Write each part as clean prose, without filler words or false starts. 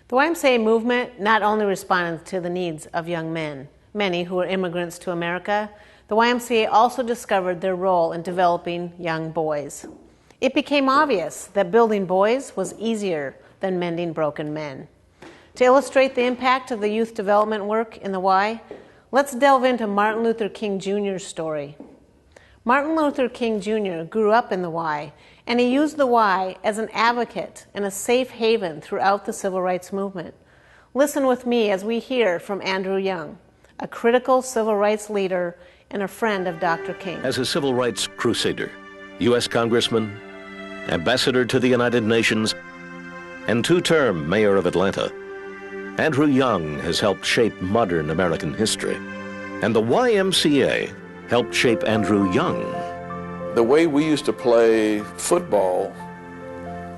The YMCA movement not only responded to the needs of young men, many who were immigrants to America, the YMCA also discovered their role in developing young boys. It became obvious that building boys was easier than mending broken men. To illustrate the impact of the youth development work in the Y, let's delve into Martin Luther King Jr.'s story. Martin Luther King Jr. grew up in the Y, and he used the Y as an advocate and a safe haven throughout the civil rights movement. Listen with me as we hear from Andrew Young, a critical civil rights leader and a friend of Dr. King. As a civil rights crusader, U.S. Congressman, Ambassador to the United Nations, and two-term Mayor of Atlanta, Andrew Young has helped shape modern American history. And the YMCA helped shape Andrew Young. The way we used to play football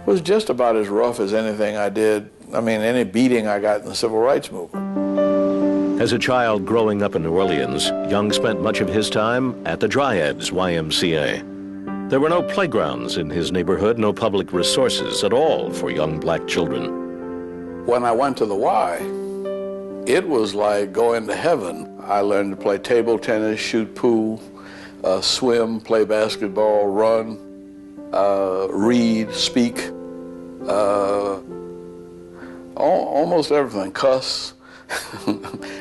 was just about as rough as anything I did. I mean, any beating I got in the civil rights movement. As a child growing up in New Orleans, Young spent much of his time at the Dryads YMCA. There were no playgrounds in his neighborhood, no public resources at all for young black children. When I went to the Y, it was like going to heaven. I learned to play table tennis, shoot pool, swim, play basketball, run, read, speak, almost everything, cuss,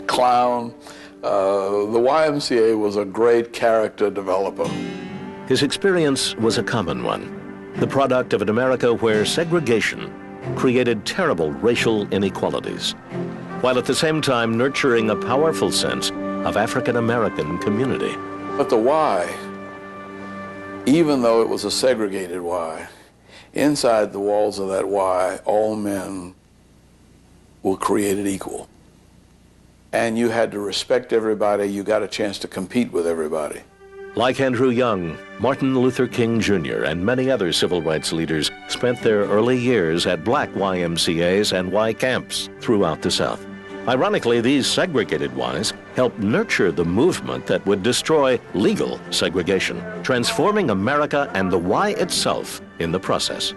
clown. The YMCA was a great character developer. His experience was a common one, the product of an America where segregation created terrible racial inequalities, while at the same time nurturing a powerful sense of African-American community. But the Y, even though it was a segregated Y, inside the walls of that Y, all men were created equal. And you had to respect everybody. You got a chance to compete with everybody. Like Andrew Young, Martin Luther King Jr. and many other civil rights leaders spent their early years at black YMCAs and Y camps throughout the South. Ironically, these segregated Ys helped nurture the movement that would destroy legal segregation, transforming America and the Y itself in the process.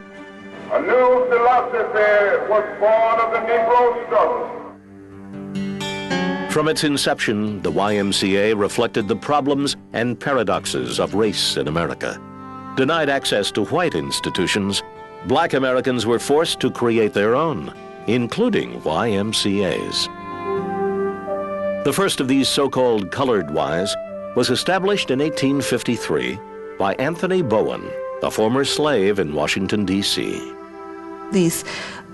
A new philosophy was born of the Negro struggle. From its inception, the YMCA reflected the problems and paradoxes of race in America. Denied access to white institutions, black Americans were forced to create their own, including YMCAs. The first of these so-called colored Ys was established in 1853 by Anthony Bowen, a former slave in Washington, D.C. These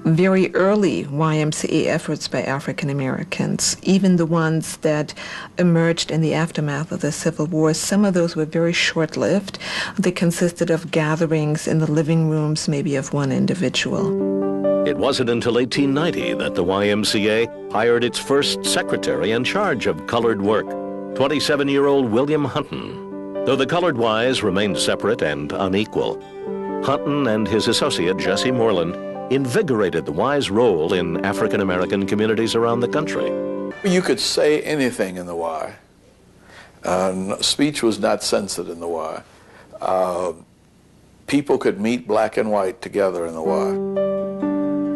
very early YMCA efforts by African Americans, even the ones that emerged in the aftermath of the Civil War, some of those were very short-lived. They consisted of gatherings in the living rooms, maybe of one individual. It wasn't until 1890 that the YMCA hired its first secretary in charge of colored work, 27-year-old William Hunton. Though the colored Ys remained separate and unequal, Hunton and his associate, Jesse Moreland, invigorated the Y's role in African-American communities around the country. You could say anything in the Y. Speech was not censored in the Y. People could meet black and white together in the Y.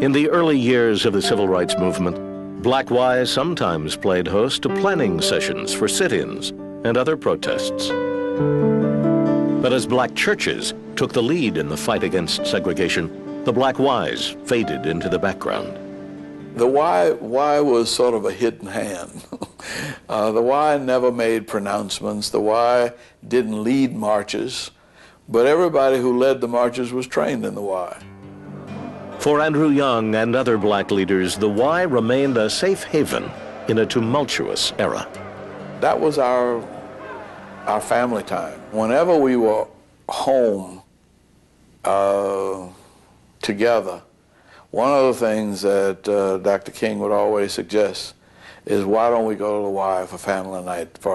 In the early years of the civil rights movement, black Ys sometimes played host to planning sessions for sit-ins and other protests. But as black churches took the lead in the fight against segregation, the black Ys faded into the background. The Y was sort of a hidden hand. The Y never made pronouncements. The Y didn't lead marches, but everybody who led the marches was trained in the Y. For Andrew Young and other black leaders, the Y remained a safe haven in a tumultuous era. That was our family time. Whenever we were home together, one of the things that Dr. King would always suggest is, why don't we go to the Y for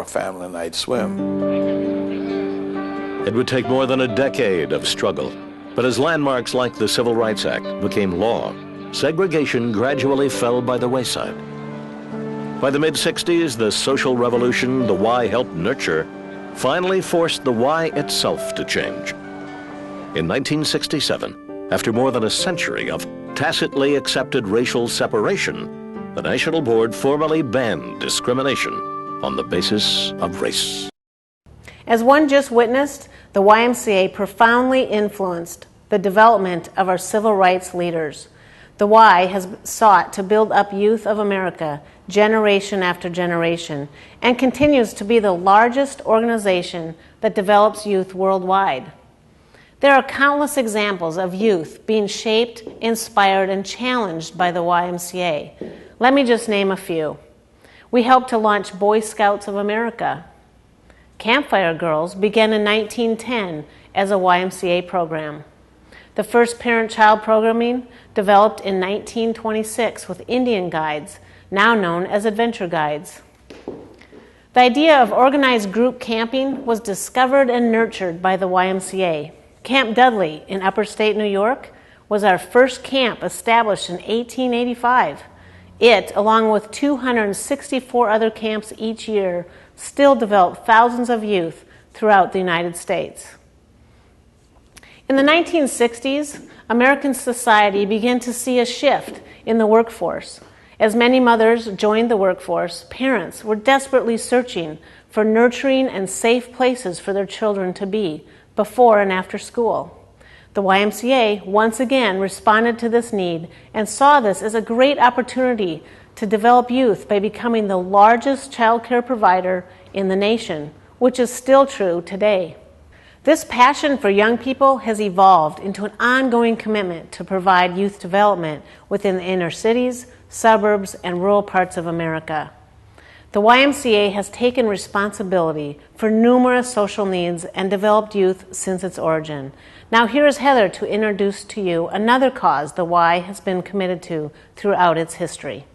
a family night swim? It would take more than a decade of struggle, but as landmarks like the Civil Rights Act became law, segregation gradually fell by the wayside. By the mid-60s, the social revolution the Y helped nurture finally forced the Y itself to change. In 1967, after more than a century of tacitly accepted racial separation, the National Board formally banned discrimination on the basis of race. As one just witnessed, the YMCA profoundly influenced the development of our civil rights leaders. The Y has sought to build up youth of America generation after generation and continues to be the largest organization that develops youth worldwide. There are countless examples of youth being shaped, inspired, and challenged by the YMCA. Let me just name a few. We helped to launch Boy Scouts of America. Campfire Girls began in 1910 as a YMCA program. The first parent-child programming developed in 1926 with Indian guides, now known as adventure guides. The idea of organized group camping was discovered and nurtured by the YMCA. Camp Dudley in upstate New York was our first camp established in 1885. It, along with 264 other camps each year, still developed thousands of youth throughout the United States. In the 1960s, American society began to see a shift in the workforce. As many mothers joined the workforce, parents were desperately searching for nurturing and safe places for their children to be before and after school. The YMCA once again responded to this need and saw this as a great opportunity to develop youth by becoming the largest child care provider in the nation, which is still true today. This passion for young people has evolved into an ongoing commitment to provide youth development within the inner cities, suburbs, and rural parts of America. The YMCA has taken responsibility for numerous social needs and developed youth since its origin. Now here is Heather to introduce to you another cause the Y has been committed to throughout its history.